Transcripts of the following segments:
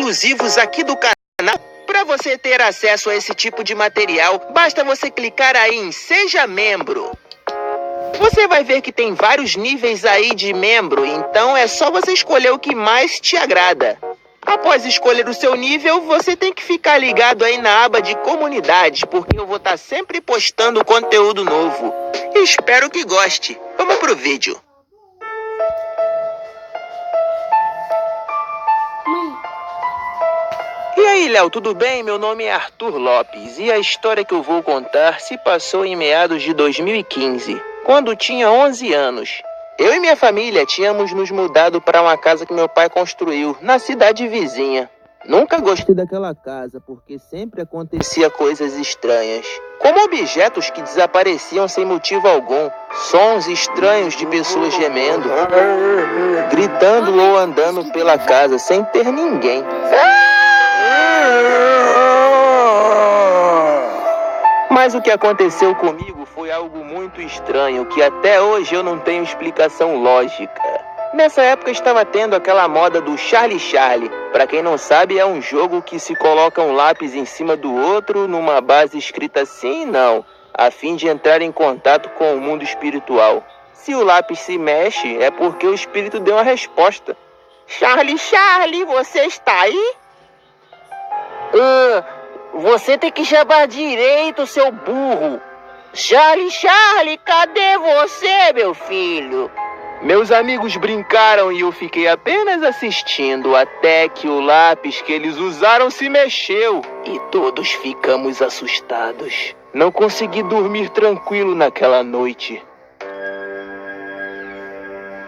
exclusivos aqui do canal. Para você ter acesso a esse tipo de material, basta você clicar aí em Seja Membro. Você vai ver que tem vários níveis aí de membro, então é só você escolher o que mais te agrada. Após escolher o seu nível, você tem que ficar ligado aí na aba de comunidade, porque eu vou estar sempre postando conteúdo novo. Espero que goste. Vamos pro vídeo. E aí, Léo, tudo bem? Meu nome é Arthur Lopes e a história que eu vou contar se passou em meados de 2015, quando tinha 11 anos. Eu e minha família tínhamos nos mudado para uma casa que meu pai construiu na cidade vizinha. Nunca gostei daquela casa porque sempre acontecia coisas estranhas, como objetos que desapareciam sem motivo algum, sons estranhos de pessoas gemendo, gritando ou andando pela casa sem ter ninguém. Mas o que aconteceu comigo foi algo muito estranho, que até hoje eu não tenho explicação lógica. Nessa época estava tendo aquela moda do Charlie Charlie. Para quem não sabe, é um jogo que se coloca um lápis em cima do outro numa base escrita sim e não, a fim de entrar em contato com o mundo espiritual. Se o lápis se mexe, é porque o espírito deu uma resposta. Charlie Charlie, você está aí? Você tem que chamar direito, seu burro. Charlie, Charlie, cadê você, meu filho? Meus amigos brincaram e eu fiquei apenas assistindo até que o lápis que eles usaram se mexeu. E todos ficamos assustados. Não consegui dormir tranquilo naquela noite.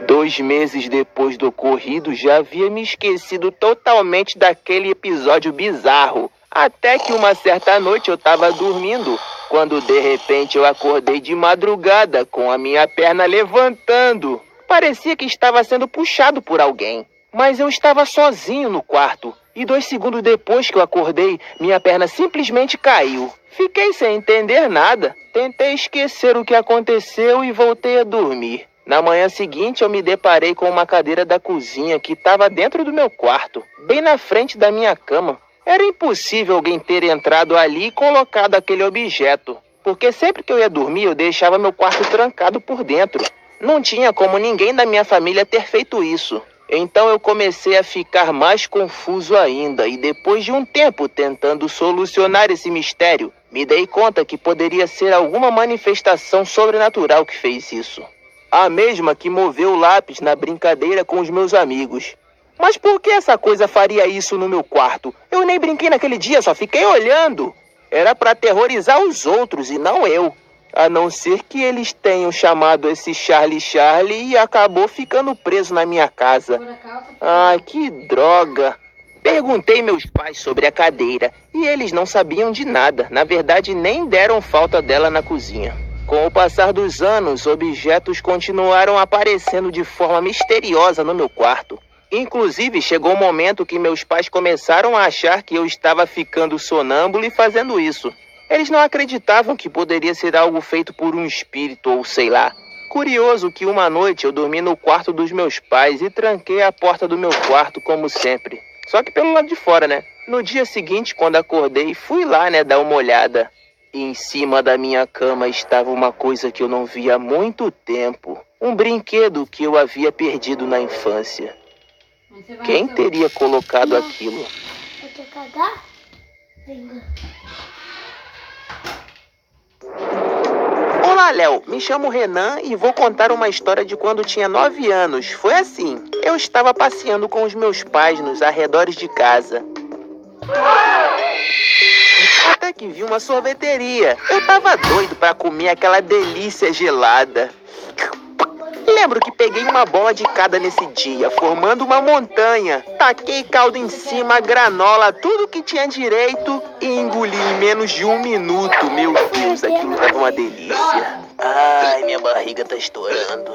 2 meses depois do ocorrido, já havia me esquecido totalmente daquele episódio bizarro. Até que uma certa noite eu estava dormindo, quando de repente eu acordei de madrugada com a minha perna levantando. Parecia que estava sendo puxado por alguém, mas eu estava sozinho no quarto. E 2 segundos depois que eu acordei, minha perna simplesmente caiu. Fiquei sem entender nada. Tentei esquecer o que aconteceu e voltei a dormir. Na manhã seguinte, eu me deparei com uma cadeira da cozinha que estava dentro do meu quarto, bem na frente da minha cama. Era impossível alguém ter entrado ali e colocado aquele objeto, porque sempre que eu ia dormir, eu deixava meu quarto trancado por dentro. Não tinha como ninguém da minha família ter feito isso. Então eu comecei a ficar mais confuso ainda, e depois de um tempo tentando solucionar esse mistério, me dei conta que poderia ser alguma manifestação sobrenatural que fez isso. A mesma que moveu o lápis na brincadeira com os meus amigos. Mas por que essa coisa faria isso no meu quarto? Eu nem brinquei naquele dia, só fiquei olhando. Era para aterrorizar os outros e não eu. A não ser que eles tenham chamado esse Charlie Charlie e acabou ficando preso na minha casa. Ai, que droga. Perguntei meus pais sobre a cadeira e eles não sabiam de nada. Na verdade, nem deram falta dela na cozinha. Com o passar dos anos, objetos continuaram aparecendo de forma misteriosa no meu quarto. Inclusive, chegou um momento que meus pais começaram a achar que eu estava ficando sonâmbulo e fazendo isso. Eles não acreditavam que poderia ser algo feito por um espírito ou sei lá. Curioso que uma noite eu dormi no quarto dos meus pais e tranquei a porta do meu quarto como sempre. Só que pelo lado de fora, né? No dia seguinte, quando acordei, fui lá, dar uma olhada. E em cima da minha cama estava uma coisa que eu não via há muito tempo. Um brinquedo que eu havia perdido na infância. Quem teria colocado aquilo? Você quer cagar? Venga. Olá, Léo. Me chamo Renan e vou contar uma história de quando tinha 9 anos. Foi assim. Eu estava passeando com os meus pais nos arredores de casa. Até que vi uma sorveteria. Eu tava doido para comer aquela delícia gelada. Lembro que peguei uma bola de cada nesse dia, formando uma montanha. Taquei caldo em cima, granola, tudo que tinha direito e engoli em menos de 1 minuto. Meu Deus, aquilo tava uma delícia. Ai, minha barriga tá estourando.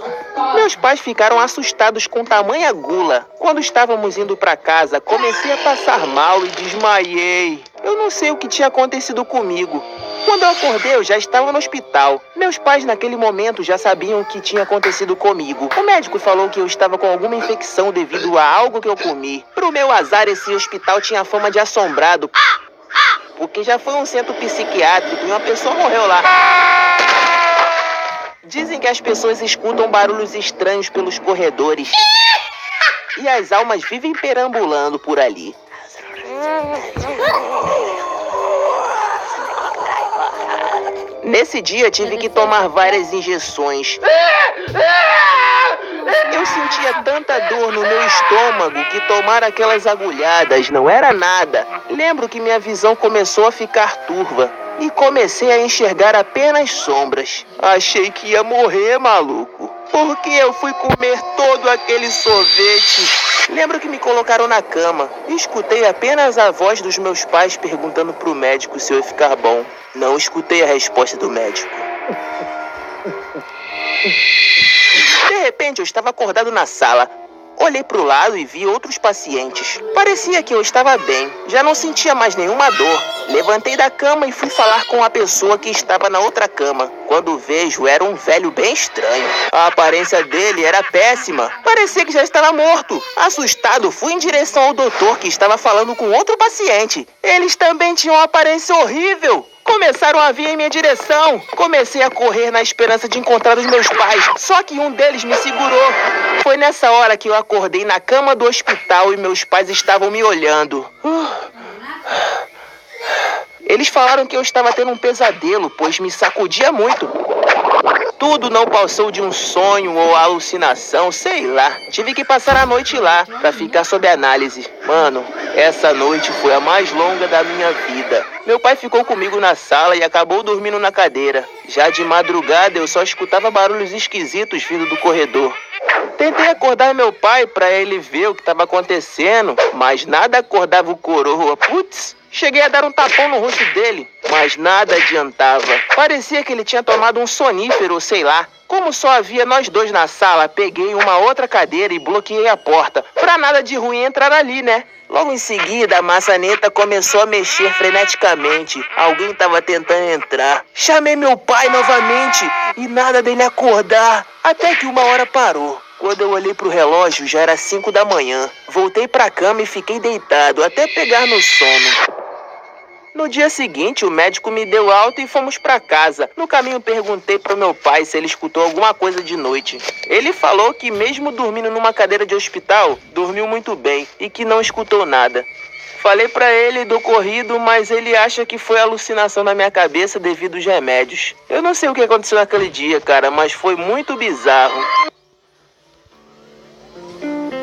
Meus pais ficaram assustados com tamanha gula. Quando estávamos indo para casa, comecei a passar mal e desmaiei. Eu não sei o que tinha acontecido comigo. Quando eu acordei, eu já estava no hospital. Meus pais, naquele momento, já sabiam o que tinha acontecido comigo. O médico falou que eu estava com alguma infecção devido a algo que eu comi. Pro meu azar, esse hospital tinha fama de assombrado, porque já foi um centro psiquiátrico e uma pessoa morreu lá. Dizem que as pessoas escutam barulhos estranhos pelos corredores. E as almas vivem perambulando por ali. Nesse dia tive que tomar várias injeções. Eu sentia tanta dor no meu estômago que tomar aquelas agulhadas não era nada. Lembro que minha visão começou a ficar turva e comecei a enxergar apenas sombras. Achei que ia morrer, maluco. Porque eu fui comer todo aquele sorvete. Lembro que me colocaram na cama e escutei apenas a voz dos meus pais perguntando pro médico se eu ia ficar bom. Não escutei a resposta do médico. De repente, eu estava acordado na sala. Olhei pro lado e vi outros pacientes. Parecia que eu estava bem. Já não sentia mais nenhuma dor. Levantei da cama e fui falar com a pessoa que estava na outra cama. Quando vejo, era um velho bem estranho. A aparência dele era péssima. Parecia que já estava morto. Assustado, fui em direção ao doutor que estava falando com outro paciente. Eles também tinham uma aparência horrível. Começaram a vir em minha direção. Comecei a correr na esperança de encontrar os meus pais. Só que um deles me segurou. Foi nessa hora que eu acordei na cama do hospital e meus pais estavam me olhando. Eles falaram que eu estava tendo um pesadelo, pois me sacudia muito. Tudo não passou de um sonho ou alucinação, sei lá. Tive que passar a noite lá, pra ficar sob análise. Mano, essa noite foi a mais longa da minha vida. Meu pai ficou comigo na sala e acabou dormindo na cadeira. Já de madrugada eu só escutava barulhos esquisitos vindo do corredor. Tentei acordar meu pai pra ele ver o que estava acontecendo, mas nada acordava o coroa. Putz! Cheguei a dar um tapão no rosto dele, mas nada adiantava. Parecia que ele tinha tomado um sonífero, ou sei lá. Como só havia nós dois na sala, peguei uma outra cadeira e bloqueei a porta. Pra nada de ruim entrar ali, né? Logo em seguida, a maçaneta começou a mexer freneticamente. Alguém estava tentando entrar. Chamei meu pai novamente e nada dele acordar. Até que uma hora parou. Quando eu olhei pro relógio, já era 5 da manhã. Voltei pra cama e fiquei deitado até pegar no sono. No dia seguinte, o médico me deu alta e fomos pra casa. No caminho, perguntei pro meu pai se ele escutou alguma coisa de noite. Ele falou que mesmo dormindo numa cadeira de hospital, dormiu muito bem e que não escutou nada. Falei pra ele do ocorrido, mas ele acha que foi alucinação na minha cabeça devido aos remédios. Eu não sei o que aconteceu naquele dia, cara, mas foi muito bizarro.